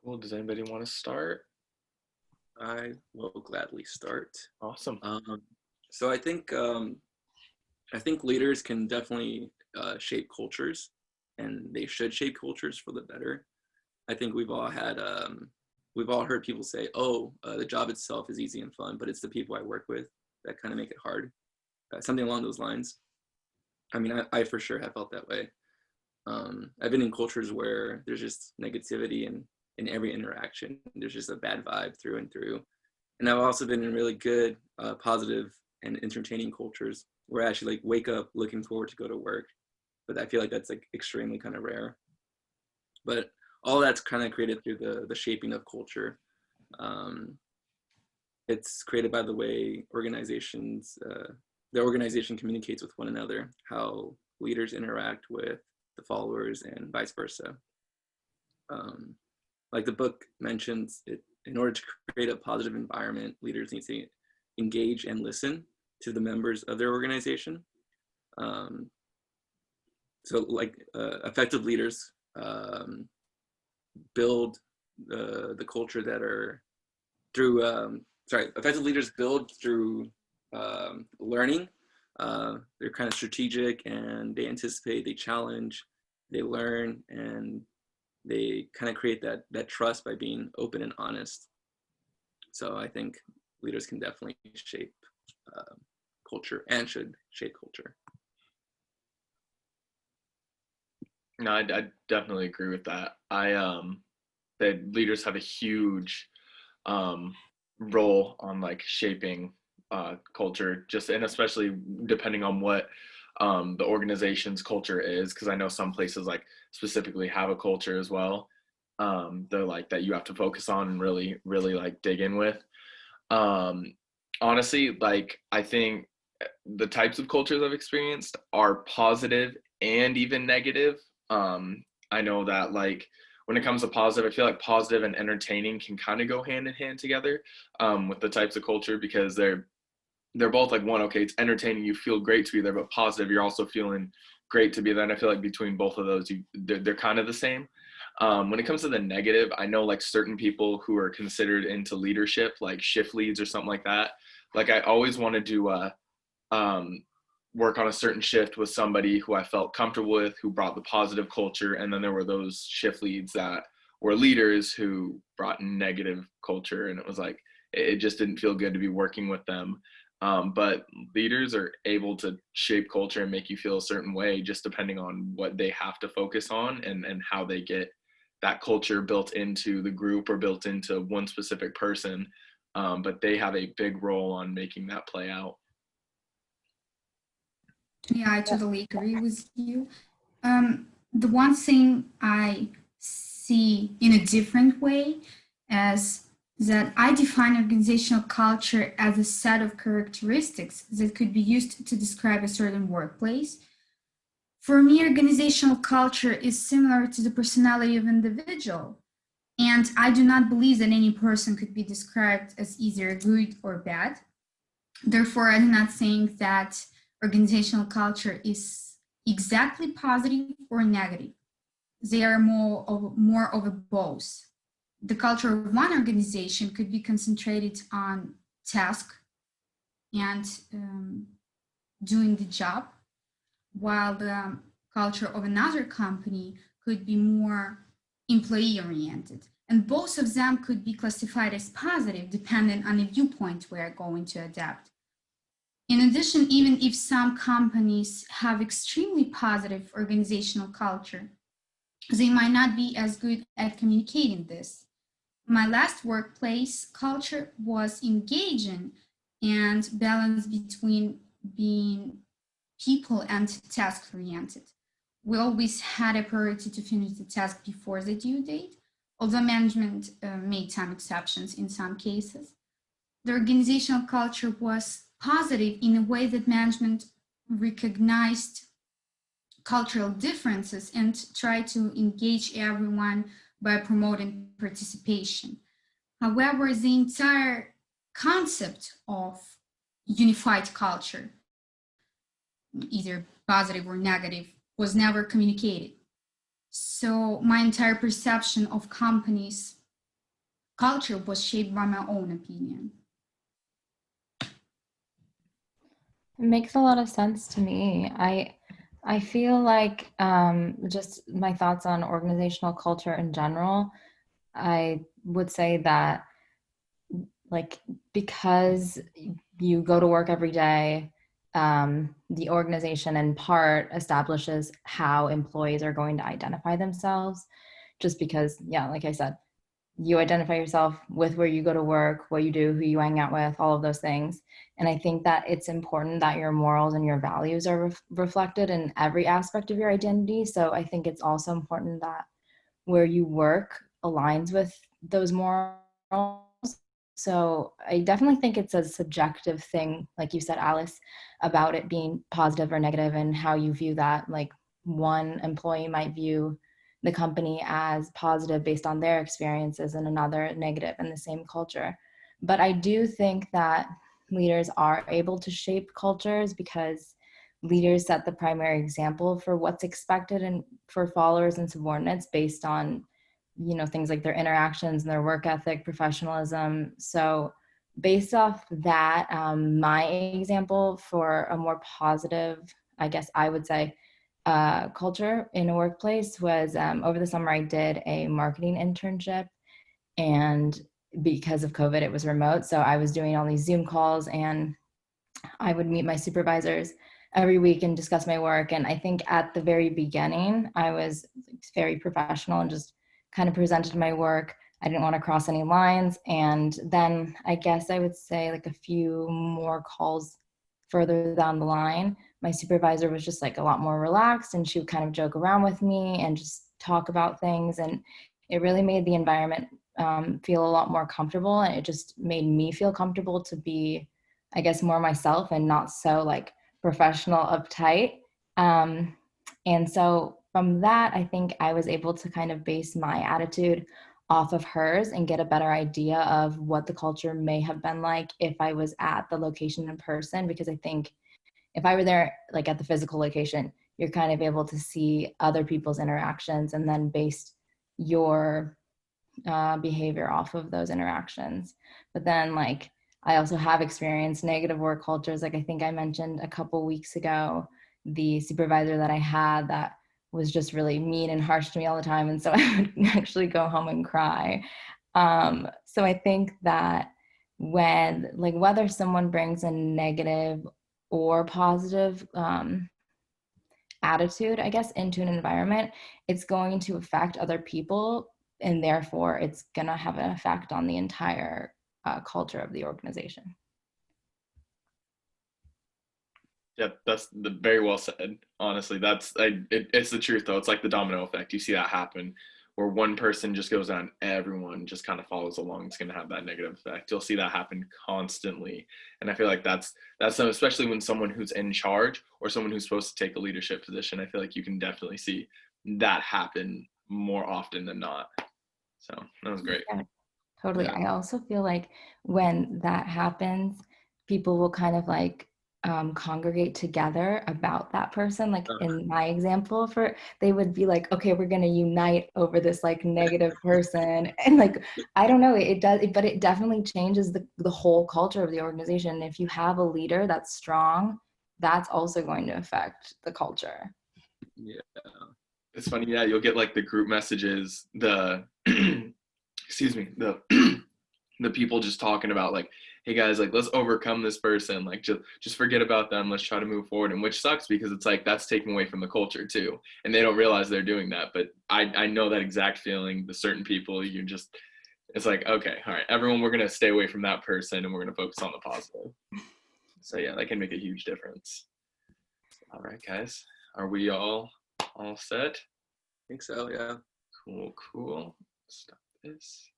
Well, does anybody want to start? I will gladly start. Awesome. Um, so I think leaders can definitely shape cultures, and they should shape cultures for the better. I think we've all heard people say, "Oh, the job itself is easy and fun, but it's the people I work with that kind of make it hard." Something along those lines. I mean, I for sure have felt that way. I've been in cultures where there's just negativity in every interaction. There's just a bad vibe through and through. And I've also been in really good, positive, and entertaining cultures where I actually like wake up looking forward to go to work. But I feel like that's like extremely kind of rare. But all that's kind of created through the shaping of culture. Um, it's created by the way the organization communicates with one another, how leaders interact with the followers, and vice versa. Um, like the book mentions, in order to create a positive environment, leaders need to engage and listen to the members of their organization. Um, effective leaders build the culture that are through. Effective leaders build through learning. They're kind of strategic and they anticipate, they challenge, they learn, and they kind of create that trust by being open and honest. So I think leaders can definitely shape uh, culture and should shape culture. No, I definitely agree with that. That leaders have a huge um, role on like shaping culture, just and especially depending on what the organization's culture is, because I know some places like specifically have a culture as well. They're like that you have to focus on and really like dig in with. Um, Honestly, like I think the types of cultures I've experienced are positive and even negative. I know that like when it comes to positive, I feel like positive and entertaining can kind of go hand in hand together with the types of culture because they're both like one, okay, it's entertaining, you feel great to be there, but positive, you're also feeling great to be there. And I feel like between both of those, they're kind of the same. When it comes to the negative, I know like certain people who are considered into leadership, like shift leads or something like that. Like I always wanted to um, work on a certain shift with somebody who I felt comfortable with, who brought the positive culture, and then there were those shift leads that were leaders who brought negative culture, and it was like it just didn't feel good to be working with them. But leaders are able to shape culture and make you feel a certain way just depending on what they have to focus on and how they get that culture built into the group or built into one specific person. But they have a big role on making that play out. Yeah, I totally agree with you. The one thing I see in a different way is that I define organizational culture as a set of characteristics that could be used to describe a certain workplace. For me, organizational culture is similar to the personality of an individual, and I do not believe that any person could be described as either good or bad. Therefore, I do not think that organizational culture is exactly positive or negative. They are more of a both. The culture of one organization could be concentrated on task and doing the job, while the culture of another company could be more employee oriented. And both of them could be classified as positive depending on the viewpoint we are going to adapt. In addition, even if some companies have extremely positive organizational culture, they might not be as good at communicating this. My last workplace culture was engaging and balance between being people and task oriented. We always had a priority to finish the task before the due date, although management made some exceptions in some cases. The organizational culture was positive in a way that management recognized cultural differences and tried to engage everyone by promoting participation. However, the entire concept of unified culture, either positive or negative, was never communicated. So my entire perception of companies culture was shaped by my own opinion. It makes a lot of sense to me. I feel like just my thoughts on organizational culture in general, I would say that like because you go to work every day, the organization in part establishes how employees are going to identify themselves. Just because, yeah, like I said, you identify yourself with where you go to work, what you do, who you hang out with, all of those things. And I think that it's important that your morals and your values are reflected in every aspect of your identity. So I think it's also important that where you work aligns with those morals. So I definitely think it's a subjective thing, like you said, Alice, about it being positive or negative and how you view that. Like one employee might view the company as positive based on their experiences and another negative in the same culture. But I do think that leaders are able to shape cultures because leaders set the primary example for what's expected and for followers and subordinates based on, you know, things like their interactions and their work ethic, professionalism. So based off that, my example for a more positive, I guess I would say, culture in a workplace was over the summer I did a marketing internship, and because of COVID it was remote, so I was doing all these Zoom calls and I would meet my supervisors every week and discuss my work. And I think at the very beginning I was very professional and just kind of presented my work. I didn't want to cross any lines. And then I guess I would say like a few more calls further down the line, my supervisor was just like a lot more relaxed and she would kind of joke around with me and just talk about things. And it really made the environment feel a lot more comfortable. And it just made me feel comfortable to be, I guess, more myself and not so like professional uptight. And so from that, I think I was able to kind of base my attitude off of hers and get a better idea of what the culture may have been like if I was at the location in person. Because I think if I were there, like at the physical location, you're kind of able to see other people's interactions and then base your behavior off of those interactions. But then, like, I also have experienced negative work cultures. Like I think I mentioned a couple weeks ago, the supervisor that I had that was just really mean and harsh to me all the time. And so I would actually go home and cry. So I think that when, like, whether someone brings a negative or positive attitude, I guess, into an environment, it's going to affect other people. And therefore, it's going to have an effect on the entire culture of the organization. Yep, that's very well said. Honestly, it's the truth though. It's like the domino effect. You see that happen where one person just goes on, everyone just kind of follows along. It's going to have that negative effect. You'll see that happen constantly, and I feel like that's especially when someone who's in charge or someone who's supposed to take a leadership position. I feel like you can definitely see that happen more often than not. So that was great. Yeah, totally. Yeah. I also feel like when that happens, people will kind of like congregate together about that person. Like in my example, they would be like, okay, we're gonna unite over this like negative person, and like I don't know, it does, but it definitely changes the whole culture of the organization. If you have a leader that's strong, that's also going to affect the culture. Yeah. It's funny, yeah, you'll get like the group messages, the excuse me, the people just talking about like, hey guys, like let's overcome this person, like just forget about them, let's try to move forward. And which sucks because it's like that's taken away from the culture too. And they don't realize they're doing that. But I know that exact feeling. The certain people you just, it's like, okay, all right, everyone, we're gonna stay away from that person and we're gonna focus on the positive. So yeah, that can make a huge difference. All right, guys, are we all set? I think so, yeah. Cool. Stop this.